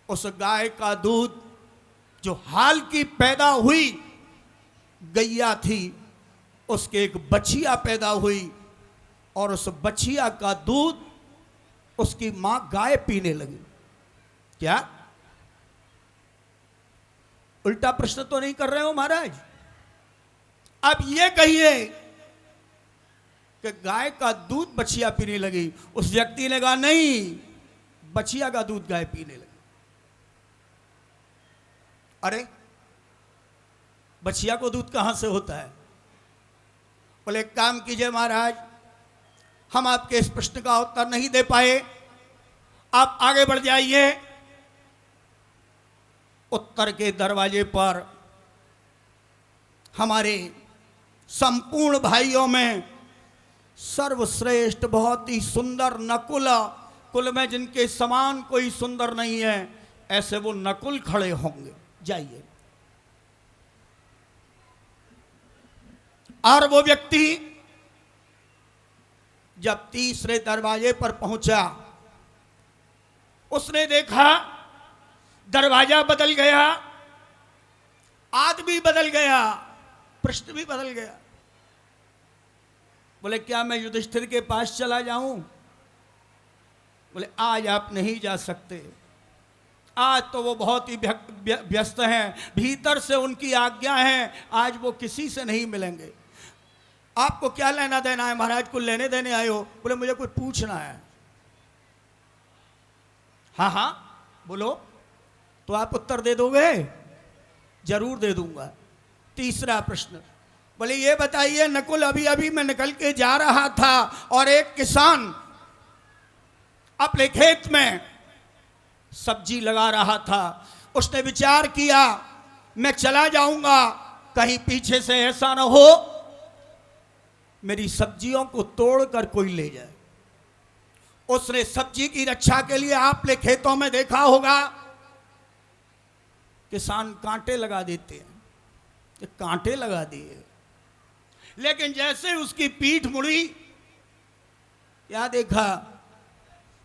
उस गाय का दूध जो हाल की पैदा हुई गैया थी, उसके एक बछिया पैदा हुई और उस बछिया का दूध उसकी मां गाय पीने लगी। क्या उल्टा प्रश्न तो नहीं कर रहे हो महाराज? अब ये कहिए कि गाय का दूध बछिया पीने लगी। उस व्यक्ति ने कहा नहीं, बछिया का दूध गाय पीने लगी। अरे बछिया को दूध कहां से होता है? बोले एक काम कीजिए महाराज, हम आपके इस प्रश्न का उत्तर नहीं दे पाए, आप आगे बढ़ जाइए। उत्तर के दरवाजे पर हमारे संपूर्ण भाइयों में सर्वश्रेष्ठ, बहुत ही सुंदर नकुल, कुल में जिनके समान कोई सुंदर नहीं है, ऐसे वो नकुल खड़े होंगे। जाइए। और वो व्यक्ति जब तीसरे दरवाजे पर पहुंचा, उसने देखा दरवाजा बदल गया, आदमी बदल गया, प्रश्न भी बदल गया। बोले क्या मैं युधिष्ठिर के पास चला जाऊं? बोले आज आप नहीं जा सकते, आज तो वो बहुत ही व्यस्त हैं, भीतर से उनकी आज्ञा है, आज वो किसी से नहीं मिलेंगे। आपको क्या लेना देना है महाराज? कुछ लेने देने आए हो? बोले मुझे कुछ पूछना है। हाँ हाँ बोलो। तो आप उत्तर दे दोगे? जरूर दे दूंगा। तीसरा प्रश्न, बोले ये बताइए नकुल, अभी अभी मैं निकल के जा रहा था और एक किसान अपने खेत में सब्जी लगा रहा था, उसने विचार किया मैं चला जाऊंगा, कहीं पीछे से ऐसा ना हो मेरी सब्जियों को तोड़कर कोई ले जाए। उसने सब्जी की रक्षा के लिए आपने खेतों में देखा होगा किसान कांटे लगा देते हैं, तो कांटे लगा दिए, लेकिन जैसे उसकी पीठ मुड़ी, क्या देखा?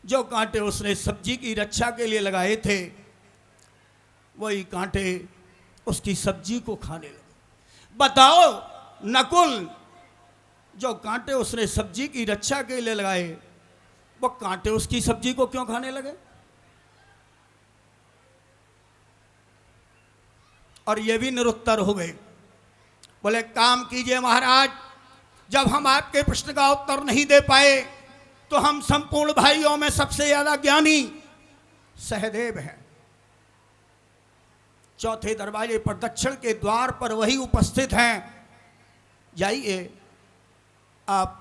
जो कांटे उसने सब्जी की रक्षा के लिए लगाए थे, वही कांटे उसकी सब्जी को खाने लगे। बताओ नकुल, जो कांटे उसने सब्जी की रक्षा के लिए लगाए, वो कांटे उसकी सब्जी को क्यों खाने लगे? और ये भी निरुत्तर हो गए। बोले काम कीजिए महाराज, जब हम आपके प्रश्न का उत्तर नहीं दे पाए तो हम संपूर्ण भाइयों में सबसे ज्यादा ज्ञानी सहदेव हैं। चौथे दरवाजे पर दक्षिण के द्वार पर वही उपस्थित हैं। जाइए, आप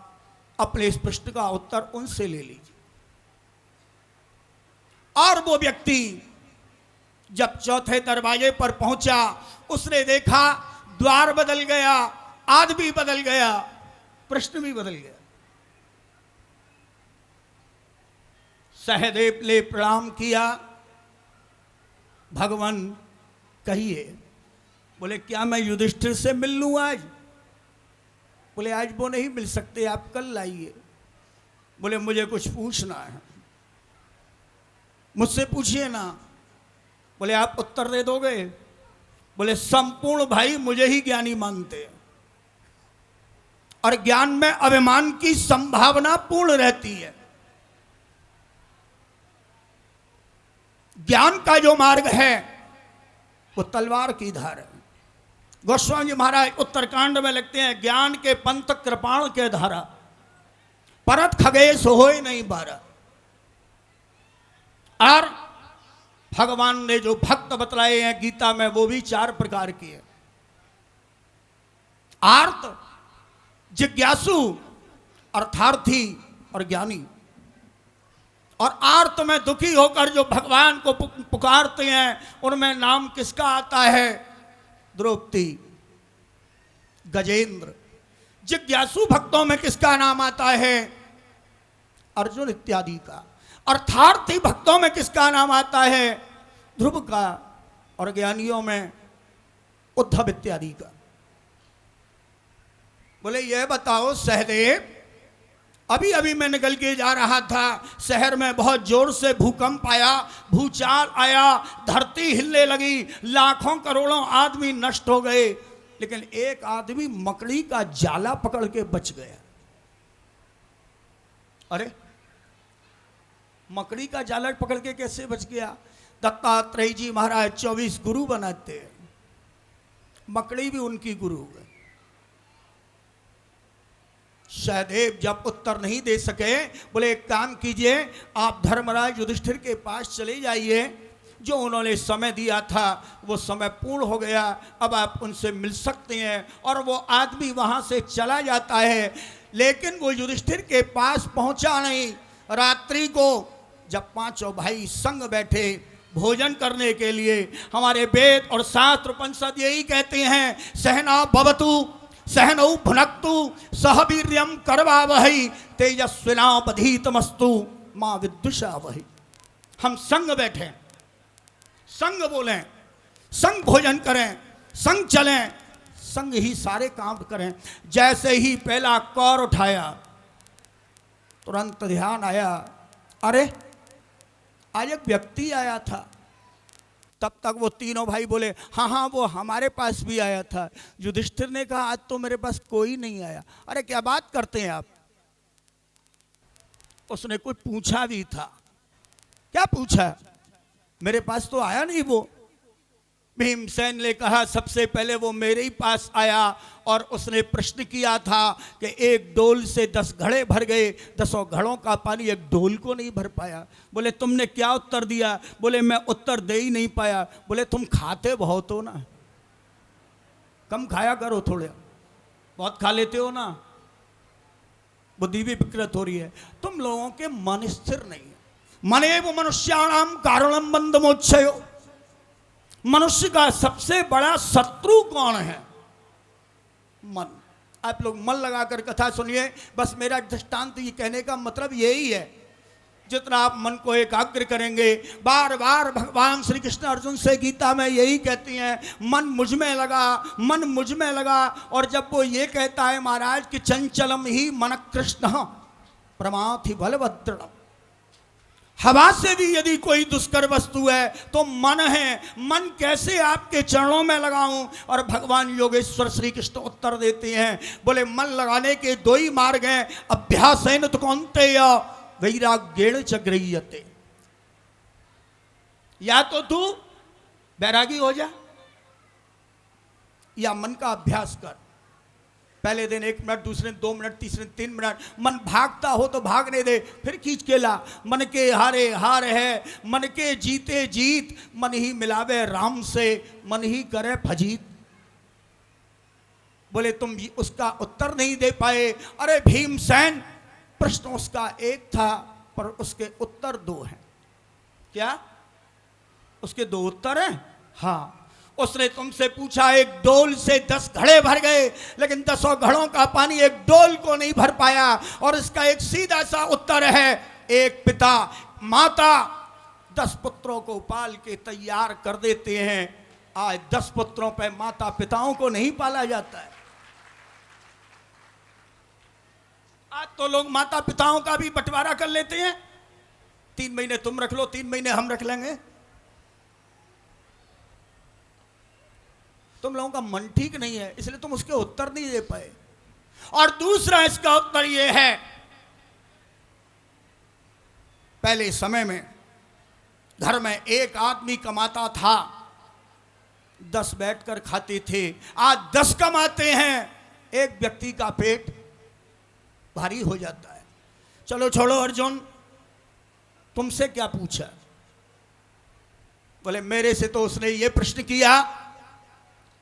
अपने इस प्रश्न का उत्तर उनसे ले लीजिए। और वो व्यक्ति जब चौथे दरवाजे पर पहुंचा, उसने देखा द्वार बदल गया, आदमी बदल गया, प्रश्न भी बदल गया। सहदेव ने प्रणाम किया। भगवान कहिए। बोले क्या मैं युधिष्ठिर से मिल लूं आज? बोले आज वो नहीं मिल सकते, आप कल लाइए। बोले मुझे कुछ पूछना है। मुझसे पूछिए ना। बोले आप उत्तर दे दोगे? बोले संपूर्ण भाई मुझे ही ज्ञानी मानते हैं और ज्ञान में अभिमान की संभावना पूर्ण रहती है। ज्ञान का जो मार्ग है वो तलवार की धार है। गोस्वामी जी महाराज उत्तरकांड में लिखते हैं, ज्ञान के पंथ कृपाण के धारा, परत खगेश होए नहीं बारा। और भगवान ने जो भक्त बतलाए हैं गीता में, वो भी 4 प्रकार के हैं। आर्त, जिज्ञासु, अर्थार्थी और ज्ञानी। और आर्त में दुखी होकर जो भगवान को पुकारते हैं, उनमें नाम किसका आता है? द्रौपदी, गजेंद्र। जिज्ञासु भक्तों में किसका नाम आता है? अर्जुन इत्यादि का। अर्थार्थी भक्तों में किसका नाम आता है? ध्रुव का। और ज्ञानियों में उद्धव इत्यादि का। बोले ये बताओ सहदेव, अभी अभी मैं निकल के जा रहा था, शहर में बहुत जोर से भूकंप आया, भूचाल आया, धरती हिलने लगी, लाखों करोड़ों आदमी नष्ट हो गए, लेकिन एक आदमी मकड़ी का जाला पकड़ के बच गया। अरे मकड़ी का जाला पकड़ के कैसे बच गया? दत्तात्रेय जी महाराज 24 गुरु बनाते हैं, मकड़ी भी उनकी गुरु है। सहदेव जब उत्तर नहीं दे सके, बोले एक काम कीजिए, आप धर्मराज युधिष्ठिर के पास चले जाइए, जो उन्होंने समय दिया था वो समय पूर्ण हो गया, अब आप उनसे मिल सकते हैं। और वो आदमी वहां से चला जाता है, लेकिन वो युधिष्ठिर के पास पहुंचा नहीं। रात्रि को जब पांचों भाई संग बैठे भोजन करने के लिए, हमारे वेद और शास्त्र उपनिषद यही कहते हैं, सहना भवतु सहनौ भुनक्तु सह वीर्यं करवावहै तेजस्विनावधीतमस्तु मां विद्विषावहै। हम संग बैठे, संग बोलें, संग भोजन करें, संग चलें, संग ही सारे काम करें। जैसे ही पहला कौर उठाया, तुरंत ध्यान आया, अरे आज एक व्यक्ति आया था। तब तक वो तीनों भाई बोले, हाँ हाँ वो हमारे पास भी आया था। युधिष्ठिर ने कहा, आज तो मेरे पास कोई नहीं आया। अरे क्या बात करते हैं आप? उसने कुछ पूछा भी था। क्या पूछा? मेरे पास तो आया नहीं वो। भीमसेन ने कहा, सबसे पहले वो मेरे ही पास आया और उसने प्रश्न किया था कि एक डोल से 10 घड़े भर गए, 10 घड़ों का पानी एक डोल को नहीं भर पाया। बोले तुमने क्या उत्तर दिया? बोले मैं उत्तर दे ही नहीं पाया। बोले तुम खाते बहुत हो ना, कम खाया करो, थोड़े बहुत खा लेते हो ना, बुद्धि भी विकृत हो रही है। तुम लोगों के मन स्थिर नहीं है। मनेव मनुष्याणाम कारणम बंधमोक्षयो। मनुष्य का सबसे बड़ा शत्रु कौन है? मन। आप लोग मन लगाकर कथा सुनिए। बस मेरा दृष्टांत ये कहने का मतलब यही है, जितना आप मन को एकाग्र करेंगे। बार बार भगवान श्री कृष्ण अर्जुन से गीता में यही कहती हैं, मन मुझ में लगा, मन मुझ में लगा। और जब वो ये कहता है महाराज कि चंचलम ही मन कृष्ण प्रमाथि बलभद्रणम, हवा से भी यदि कोई दुष्कर वस्तु है तो मन है। मन कैसे आपके चरणों में लगाऊं? और भगवान योगेश्वर श्री कृष्ण उत्तर देते हैं, बोले मन लगाने के 2 ही मार्ग हैं, अभ्यासेन तु कौन्तेय वैराग्येण च गृह्यते। या तो तू बैरागी हो जा, या मन का अभ्यास कर। पहले दिन 1 मिनट, दूसरे दिन 2 मिनट, तीसरे दिन 3 मिनट। मन भागता हो तो भागने दे, फिर खींच के ला। मन के हारे हार है, मन के जीते जीत। मन ही मिलावे राम से, मन ही करे फजीत। बोले तुम उसका उत्तर नहीं दे पाए। अरे भीमसेन, प्रश्न उसका एक था पर उसके उत्तर 2 हैं। क्या उसके 2 उत्तर हैं? हाँ। उसने तुमसे पूछा, एक डोल से 10 घड़े भर गए, लेकिन 10 घड़ों का पानी एक डोल को नहीं भर पाया। और इसका एक सीधा सा उत्तर है, एक पिता माता 10 पुत्रों को पाल के तैयार कर देते हैं। आज 10 पुत्रों पे माता पिताओं को नहीं पाला जाता है। आज तो लोग माता पिताओं का भी बंटवारा कर लेते हैं, 3 महीने तुम रख लो, 3 महीने हम रख लेंगे। तुम लोगों का मन ठीक नहीं है, इसलिए तुम उसके उत्तर नहीं दे पाए। और दूसरा इसका उत्तर यह है, पहले समय में घर में एक आदमी कमाता था, 10 बैठकर खाते थे। आज 10 कमाते हैं, एक व्यक्ति का पेट भारी हो जाता है। चलो छोड़ो अर्जुन, तुमसे क्या पूछा? बोले मेरे से तो उसने ये प्रश्न किया,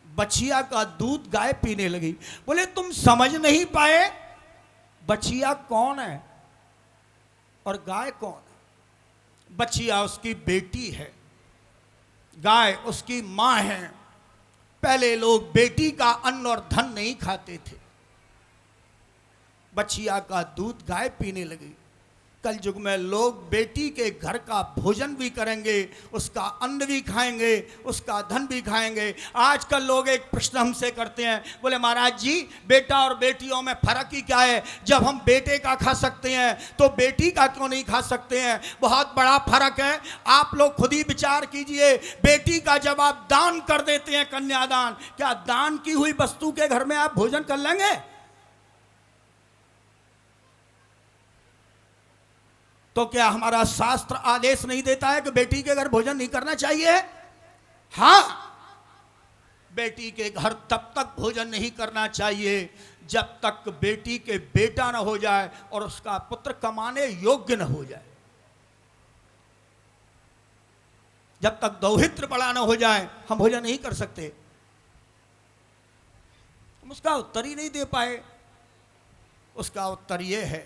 बछिया का दूध गाय पीने लगी। बोले तुम समझ नहीं पाए, बछिया कौन है और गाय कौन है? बछिया उसकी बेटी है, गाय उसकी मां है। पहले लोग बेटी का अन्न और धन नहीं खाते थे। बछिया का दूध गाय पीने लगी। कल युग में लोग बेटी के घर का भोजन भी करेंगे, उसका अन्न भी खाएंगे, उसका धन भी खाएंगे। आजकल लोग एक प्रश्न हमसे करते हैं, बोले महाराज जी बेटा और बेटियों में फर्क ही क्या है? जब हम बेटे का खा सकते हैं तो बेटी का क्यों नहीं खा सकते हैं? बहुत बड़ा फर्क है। आप लोग खुद ही विचार कीजिए, बेटी का जब आप दान कर देते हैं, कन्यादान, क्या दान की हुई वस्तु के घर में आप भोजन कर लेंगे? तो क्या हमारा शास्त्र आदेश नहीं देता है कि बेटी के घर भोजन नहीं करना चाहिए? हां, बेटी के घर तब तक भोजन नहीं करना चाहिए जब तक बेटी के बेटा न हो जाए और उसका पुत्र कमाने योग्य न हो जाए। जब तक दौहित्र बड़ा न हो जाए हम भोजन नहीं कर सकते। हम उसका उत्तर ही नहीं दे पाए। उसका उत्तर यह है,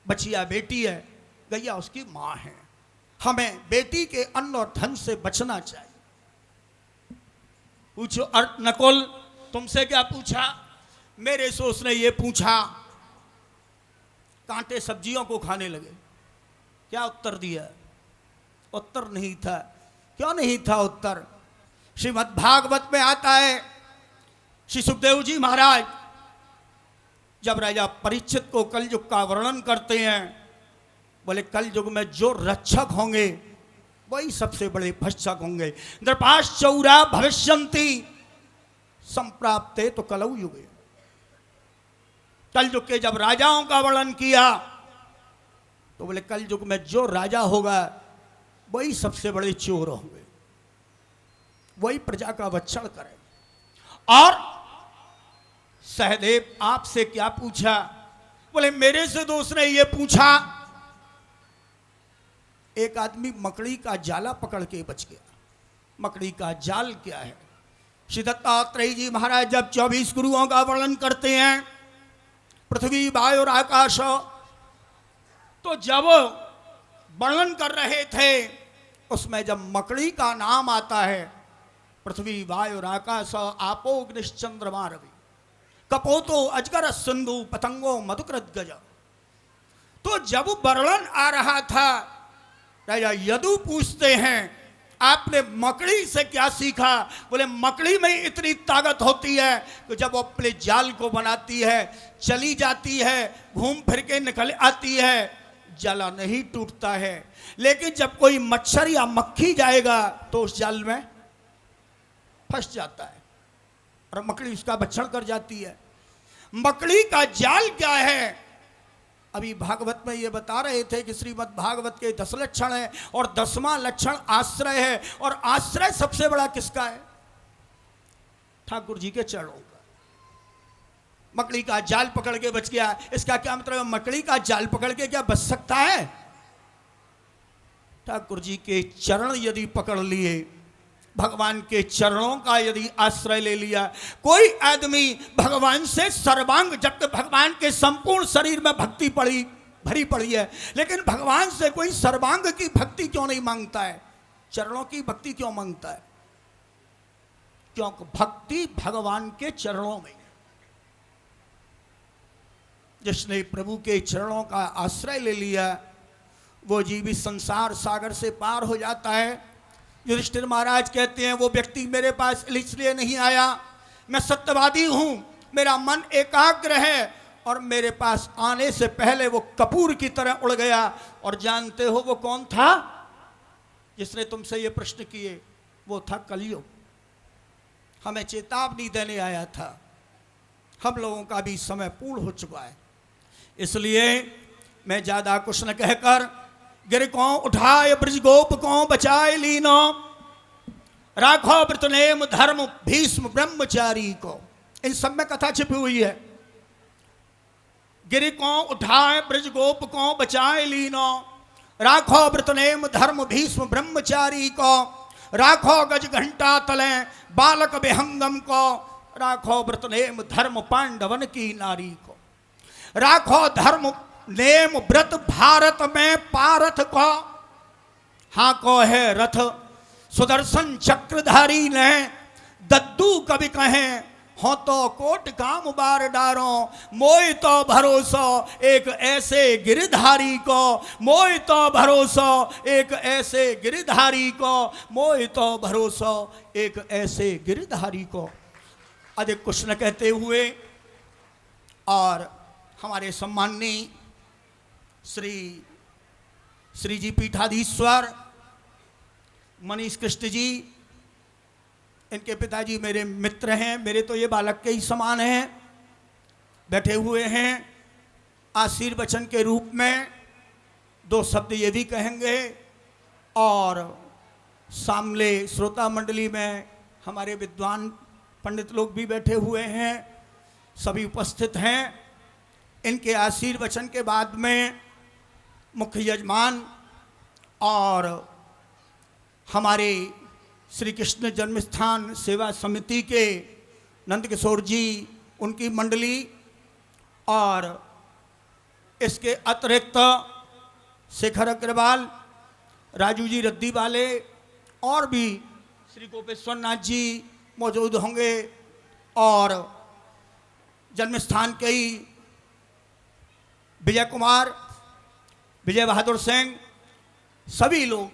बचिया बेटी है, गैया उसकी मां है। हमें बेटी के अन्न और धन से बचना चाहिए। पूछो नकुल, तुमसे क्या पूछा? मेरे सोच ने ये पूछा, कांटे सब्जियों को खाने लगे। क्या उत्तर दिया? उत्तर नहीं था। क्यों नहीं था उत्तर? श्रीमद् भागवत में आता है, श्री सुखदेव जी महाराज जब राजा परीक्षित को कलयुग का वर्णन करते हैं, बोले कलयुग में जो रक्षक होंगे वही सबसे बड़े भक्षक होंगे। नृपाश्चौरा भविष्यन्ति संप्राप्ते तो कलौ युगे। कलयुग के जब राजाओं का वर्णन किया तो बोले कलयुग में जो राजा होगा वही सबसे बड़े चोर होंगे, वही प्रजा का भक्षण करेगा। और सहदेव आपसे क्या पूछा? बोले मेरे से दोस्त ने ये पूछा, एक आदमी मकड़ी का जाला पकड़ के बच गया। मकड़ी का जाल क्या है? श्री दत्तात्रेय जी महाराज जब 24 गुरुओं का वर्णन करते हैं, पृथ्वी वायु और आकाश, तो जब वर्णन कर रहे थे उसमें जब मकड़ी का नाम आता है, पृथ्वी वायु और आकाश आपो अग्निश्चंद्रमा रवि कपोतो अजगर सिंधु पतंगो मधुकृत गज, तो जब वर्णन आ रहा था राजा यदु पूछते हैं आपने मकड़ी से क्या सीखा? बोले मकड़ी में इतनी ताकत होती है कि जब वो अपने जाल को बनाती है, चली जाती है, घूम फिर के निकल आती है, जाला नहीं टूटता है। लेकिन जब कोई मच्छर या मक्खी जाएगा तो उस जाल में फंस जाता है और मकड़ी उसका भक्षण कर जाती है। मकड़ी का जाल क्या है? अभी भागवत में ये बता रहे थे कि श्रीमद् भागवत के 10 लक्षण है और 10वां लक्षण आश्रय है। और आश्रय सबसे बड़ा किसका है? ठाकुर जी के चरणों का। मकड़ी का जाल पकड़ के बच गया, इसका क्या मतलब? मकड़ी का जाल पकड़ के क्या बच सकता है? ठाकुर जी के चरण यदि पकड़ लिए, भगवान के चरणों का यदि आश्रय ले लिया, कोई आदमी भगवान से सर्वांग, जब तक भगवान के संपूर्ण शरीर में भक्ति भरी पड़ी है, लेकिन भगवान से कोई सर्वांग की भक्ति क्यों नहीं मांगता है? चरणों की भक्ति क्यों मांगता है? क्योंकि भक्ति भगवान के चरणों में। जिसने प्रभु के चरणों का आश्रय ले लिया वो जीवी संसार सागर से पार हो जाता है। युधिष्ठिर महाराज कहते हैं वो व्यक्ति मेरे पास इसलिए नहीं आया, मैं सत्यवादी हूं, मेरा मन एकाग्र है, और मेरे पास आने से पहले वो कपूर की तरह उड़ गया। और जानते हो वो कौन था जिसने तुमसे ये प्रश्न किए? वो था कलयुग। हमें चेतावनी देने आया था। हम लोगों का भी समय पूर्ण हो चुका है, इसलिए मैं ज्यादा कुछ न कहकर गिर को उठाए ब्रज गोप को बचाए लीनो, राखो व्रत नेम धर्म भीष्म ब्रह्मचारी को। इन सब में कथा छिपी हुई है। गिर को उठाए ब्रज गोप को बचाए लीनो, राखो व्रत नेम धर्म भीष्म ब्रह्मचारी को, राखो गज घंटा तले बालक विहंगम को, राखो व्रत नेम धर्म पांडवन की नारी को, राखो धर्म नेम व्रत भारत में पारथ को। हाँ को है रथ सुदर्शन चक्रधारी ने, दद्दू कवि कहें हो तो कोट काम बार डारो, मोय तो भरोसा एक ऐसे गिरधारी को, मोय तो भरोसा एक ऐसे गिरधारी को, मोय तो भरोसा एक ऐसे गिरधारी को। अधिक कुछ न कहते हुए और हमारे सम्माननीय श्री जी पीठाधीश्वर मनीष कृष्ण जी, इनके पिताजी मेरे मित्र हैं, मेरे तो ये बालक के ही समान हैं, बैठे हुए हैं। आशीर्वचन के रूप में दो शब्द ये भी कहेंगे और सामने श्रोता मंडली में हमारे विद्वान पंडित लोग भी बैठे हुए हैं, सभी उपस्थित हैं। इनके आशीर्वचन के बाद में मुख्य यजमान और हमारे श्री कृष्ण जन्मस्थान सेवा समिति के नंद किशोर जी, उनकी मंडली और इसके अतिरिक्त शेखर अग्रवाल, राजू जी रद्दी वाले और भी श्री गोपेश्वर नाथ जी मौजूद होंगे और जन्मस्थान के ही विजय कुमार, विजय बहादुर सिंह, सभी लोग